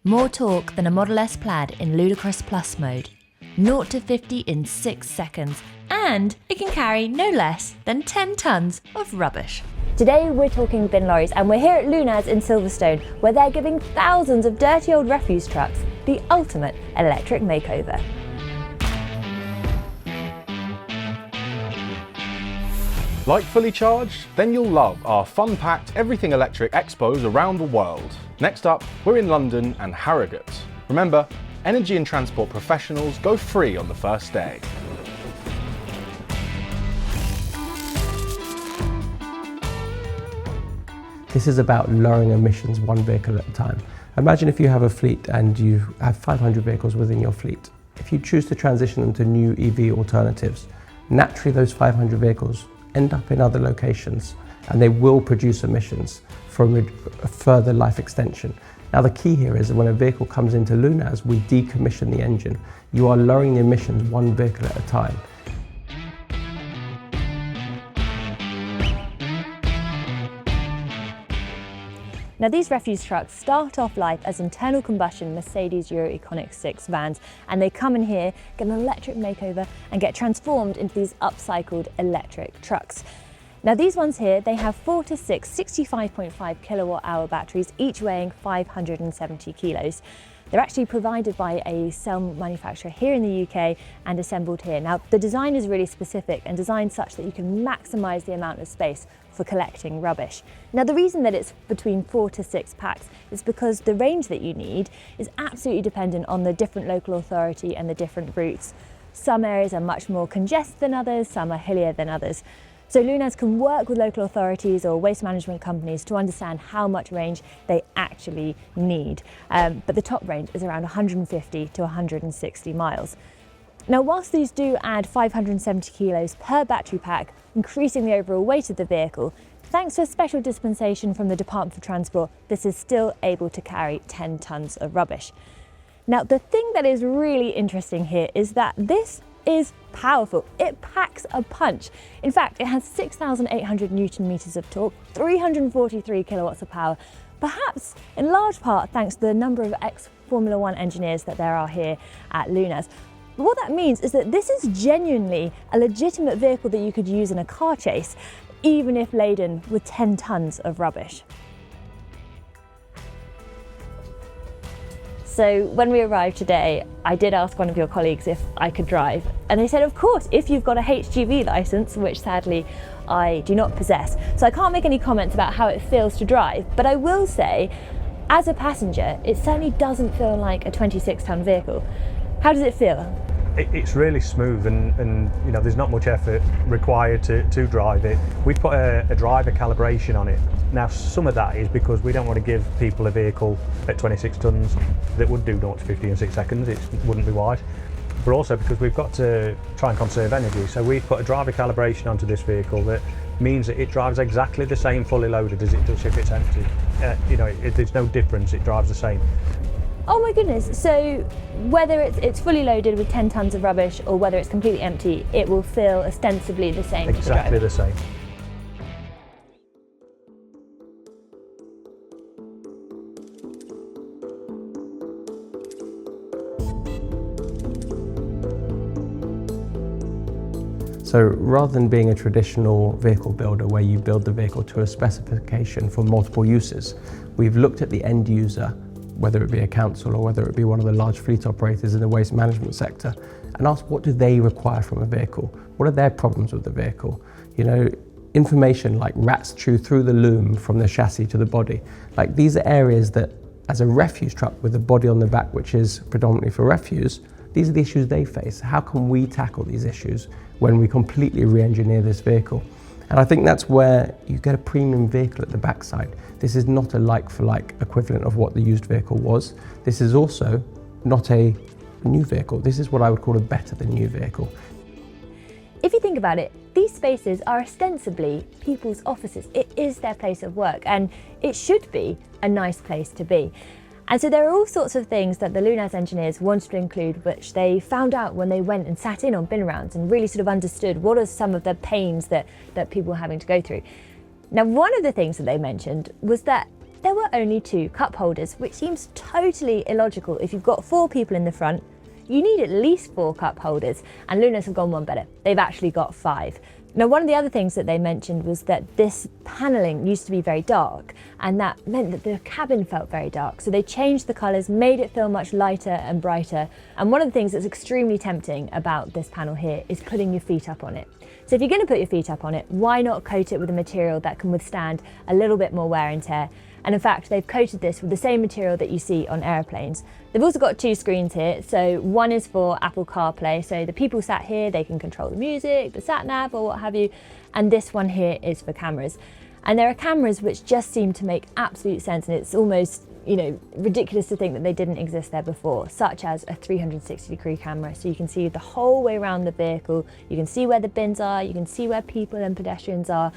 More torque than a Model S Plaid in Ludicrous Plus mode. 0 to 50 in 6 seconds. And it can carry no less than 10 tonnes of rubbish. Today we're talking bin lorries, and we're here at Lunaz in Silverstone, where they're giving thousands of dirty old refuse trucks the ultimate electric makeover. Like fully charged? Then you'll love our fun-packed everything electric expos around the world. Next up, we're in London and Harrogate. Remember, energy and transport professionals go free on the first day. This is about lowering emissions one vehicle at a time. Imagine if you have a fleet and you have 500 vehicles within your fleet. If you choose to transition them to new EV alternatives, naturally those 500 vehicles end up in other locations and they will produce emissions from a further life extension. Now the key here is that when a vehicle comes into Lunaz, we decommission the engine. You are lowering the emissions one vehicle at a time. Now these refuse trucks start off life as internal combustion Mercedes Econic 6 vans, and they come in here, get an electric makeover and get transformed into these upcycled electric trucks. Now these ones here, they have 4 to 6 65.5 kilowatt hour batteries, each weighing 570 kilos. They're actually provided by a cell manufacturer here in the UK and assembled here. Now the design is really specific and designed such that you can maximise the amount of space for collecting rubbish. Now the reason that it's between 4 to 6 packs is because the range that you need is absolutely dependent on the different local authority and the different routes. Some areas are much more congested than others, some are hillier than others. So Lunaz can work with local authorities or waste management companies to understand how much range they actually need. But the top range is around 150 to 160 miles. Now, whilst these do add 570 kilos per battery pack, increasing the overall weight of the vehicle, thanks to a special dispensation from the Department for Transport, this is still able to carry 10 tonnes of rubbish. Now, the thing that is really interesting here is that this is powerful. It packs a punch. In fact, it has 6,800 Newton meters of torque, 343 kilowatts of power, perhaps in large part thanks to the number of ex-Formula One engineers that there are here at Lunaz. But what that means is that this is genuinely a legitimate vehicle that you could use in a car chase, even if laden with 10 tonnes of rubbish. So when we arrived today, I did ask one of your colleagues if I could drive, and they said, of course, if you've got a HGV licence, which sadly I do not possess. So I can't make any comments about how it feels to drive, but I will say, as a passenger, it certainly doesn't feel like a 26-tonne vehicle. How does it feel? It's really smooth and you know, there's not much effort required to drive it. We've put a driver calibration on it. Now some of that is because we don't want to give people a vehicle at 26 tonnes that would do 0 to 50 in 6 seconds, it wouldn't be wise. But also because we've got to try and conserve energy. So we've put a driver calibration onto this vehicle that means that it drives exactly the same fully loaded as it does if it's empty. You know, there's no difference, it drives the same. Oh my goodness, so whether it's fully loaded with 10 tonnes of rubbish or whether it's completely empty, it will feel ostensibly the same. Exactly the same. So rather than being a traditional vehicle builder where you build the vehicle to a specification for multiple uses, we've looked at the end user, whether it be a council or whether it be one of the large fleet operators in the waste management sector, and ask what do they require from a vehicle? What are their problems with the vehicle? You know, information like rats chew through the loom from the chassis to the body. Like these are areas that, as a refuse truck with a body on the back which is predominantly for refuse, these are the issues they face. How can we tackle these issues when we completely re-engineer this vehicle? And I think that's where you get a premium vehicle at the backside. This is not a like-for-like equivalent of what the used vehicle was. This is also not a new vehicle. This is what I would call a better than new vehicle. If you think about it, these spaces are ostensibly people's offices. It is their place of work, and it should be a nice place to be. And so there are all sorts of things that the Lunaz engineers wanted to include, which they found out when they went and sat in on bin rounds and really sort of understood what are some of the pains that people were having to go through. Now, one of the things that they mentioned was that there were only 2 cup holders, which seems totally illogical. If you've got 4 people in the front, you need at least 4 cup holders, and Lunaz have gone one better. They've actually got 5. Now, one of the other things that they mentioned was that this panelling used to be very dark, and that meant that the cabin felt very dark. So they changed the colours, made it feel much lighter and brighter. And one of the things that's extremely tempting about this panel here is putting your feet up on it. So if you're going to put your feet up on it, why not coat it with a material that can withstand a little bit more wear and tear? And in fact, they've coated this with the same material that you see on aeroplanes. They've also got 2 screens here. So one is for Apple CarPlay. So the people sat here, they can control the music, the sat nav or what have you. And this one here is for cameras. And there are cameras which just seem to make absolute sense. And it's almost, you know, ridiculous to think that they didn't exist there before, such as a 360-degree camera. So you can see the whole way around the vehicle. You can see where the bins are. You can see where people and pedestrians are.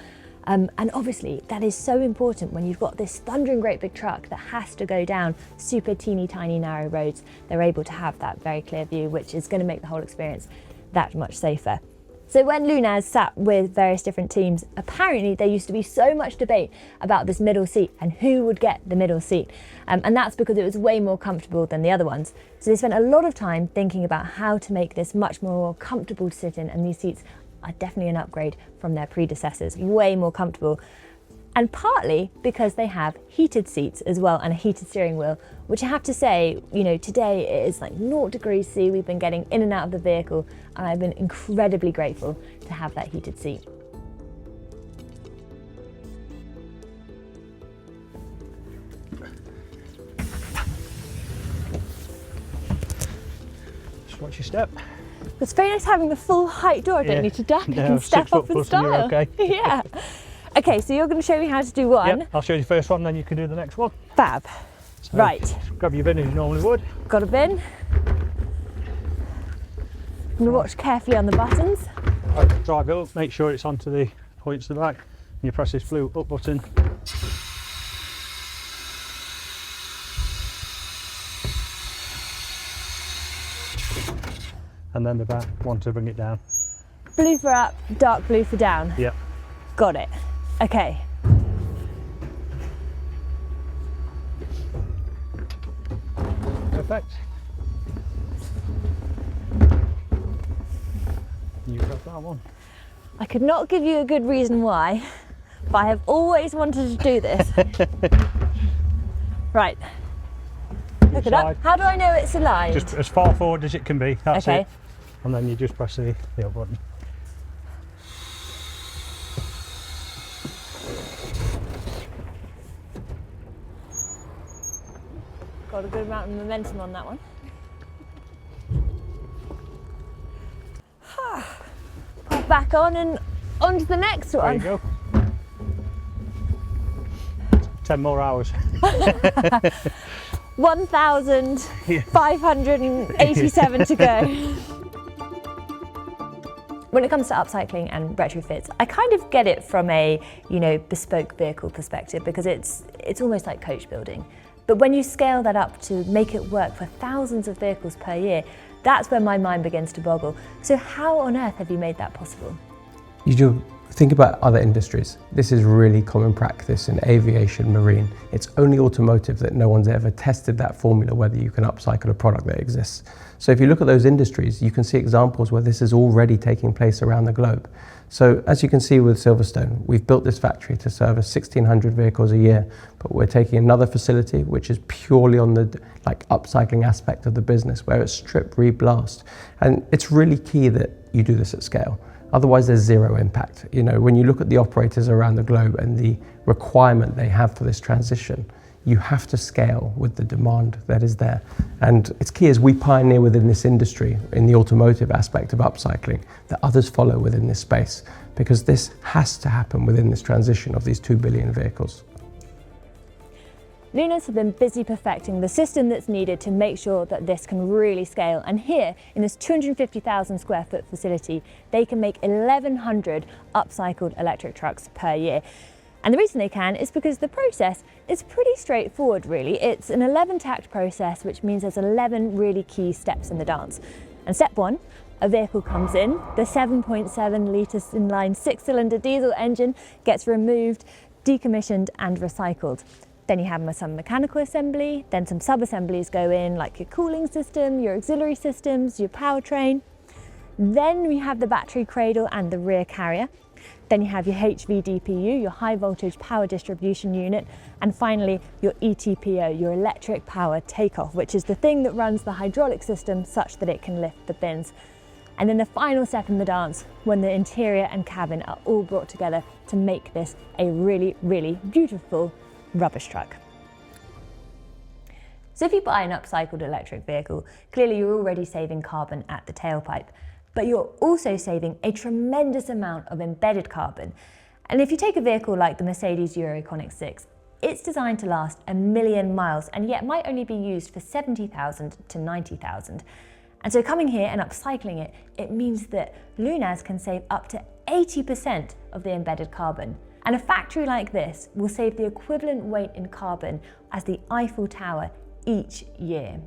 And obviously that is so important when you've got this thundering great big truck that has to go down super teeny tiny narrow roads. They're able to have that very clear view, which is going to make the whole experience that much safer. So when Lunaz sat with various different teams, apparently there used to be so much debate about this middle seat and who would get the middle seat. And that's because it was way more comfortable than the other ones. So they spent a lot of time thinking about how to make this much more comfortable to sit in, and these seats are definitely an upgrade from their predecessors, way more comfortable. And partly because they have heated seats as well and a heated steering wheel, which I have to say, you know, today it is like 0 degrees C. We've been getting in and out of the vehicle, and I've been incredibly grateful to have that heated seat. Just watch your step. It's very nice having the full height door. I don't need to duck, I can step up in style. Okay. Yeah. Okay, so you're going to show me how to do one. Yep, I'll show you the first one, then you can do the next one. Fab. So right. Grab your bin as you normally would. Got a bin. I'm going to watch carefully on the buttons. Drive it up, make sure it's onto the points at the back, and you press this blue up button. And then the back one to bring it down. Blue for up, dark blue for down. Yep. Got it. Okay. Perfect. You grab that one. I could not give you a good reason why, but I have always wanted to do this. Right. Look it up. How do I know it's aligned? Just as far forward as it can be, that's okay. it. And then you just press the up button. Got a good amount of momentum on that one. Put back on and on to the next one. There you go. 10 more hours. 1,587 to go. When it comes to upcycling and retrofits, I kind of get it from a, you know, bespoke vehicle perspective, because it's almost like coach building. But when you scale that up to make it work for thousands of vehicles per year, that's where my mind begins to boggle. So how on earth have you made that possible? You do think about other industries. This is really common practice in aviation, marine. It's only automotive that no one's ever tested that formula, whether you can upcycle a product that exists. So if you look at those industries, you can see examples where this is already taking place around the globe. So as you can see with Silverstone, we've built this factory to service 1,600 vehicles a year, but we're taking another facility which is purely on the upcycling aspect of the business, where it's strip, reblast. And it's really key that you do this at scale. Otherwise there's zero impact. You know, when you look at the operators around the globe and the requirement they have for this transition, you have to scale with the demand that is there. And it's key as we pioneer within this industry, in the automotive aspect of upcycling, that others follow within this space, because this has to happen within this transition of these 2 billion vehicles. Lunaz have been busy perfecting the system that's needed to make sure that this can really scale. And here, in this 250,000 square foot facility, they can make 1,100 upcycled electric trucks per year. And the reason they can is because the process is pretty straightforward, really. It's an 11-tact process, which means there's 11 really key steps in the dance. And step 1, a vehicle comes in, the 7.7 litre inline 6-cylinder diesel engine gets removed, decommissioned and recycled. Then you have some mechanical assembly, then some sub-assemblies go in, like your cooling system, your auxiliary systems, your powertrain. Then we have the battery cradle and the rear carrier. Then you have your HVDPU, your high voltage power distribution unit, and finally your ETPO, your electric power takeoff, which is the thing that runs the hydraulic system such that it can lift the bins. And then the final step in the dance, when the interior and cabin are all brought together to make this a really, really beautiful rubbish truck. So if you buy an upcycled electric vehicle, clearly you're already saving carbon at the tailpipe, but you're also saving a tremendous amount of embedded carbon. And if you take a vehicle like the Mercedes Econic 6, it's designed to last 1 million miles and yet might only be used for 70,000 to 90,000. And so coming here and upcycling it, it means that Lunaz can save up to 80% of the embedded carbon. And a factory like this will save the equivalent weight in carbon as the Eiffel Tower each year.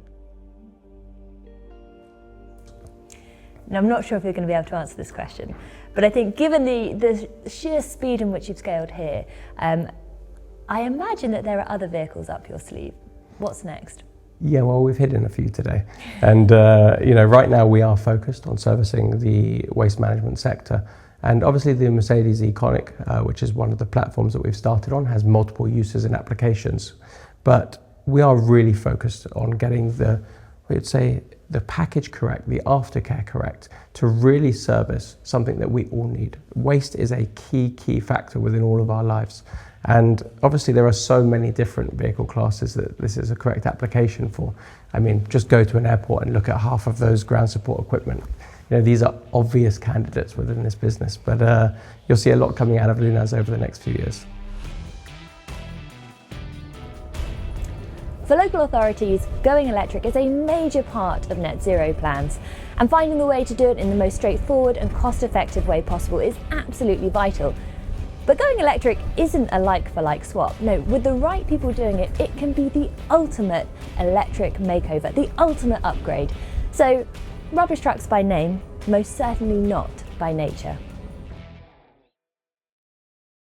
Now, I'm not sure if you're going to be able to answer this question, but I think given the sheer speed in which you've scaled here, I imagine that there are other vehicles up your sleeve. What's next? Yeah, well, we've hidden a few today. And, right now we are focused on servicing the waste management sector. And obviously the Mercedes Econic, which is one of the platforms that we've started on, has multiple uses and applications. But we are really focused on getting the package correct, the aftercare correct, to really service something that we all need. Waste is a key factor within all of our lives. And obviously there are so many different vehicle classes that this is a correct application for. I mean, just go to an airport and look at half of those ground support equipment. These are obvious candidates within this business, but you'll see a lot coming out of Lunaz over the next few years. For local authorities, going electric is a major part of net zero plans, and finding the way to do it in the most straightforward and cost-effective way possible is absolutely vital. But going electric isn't a like-for-like swap. No, with the right people doing it, it can be the ultimate electric makeover, the ultimate upgrade. So, rubbish trucks by name, most certainly not by nature.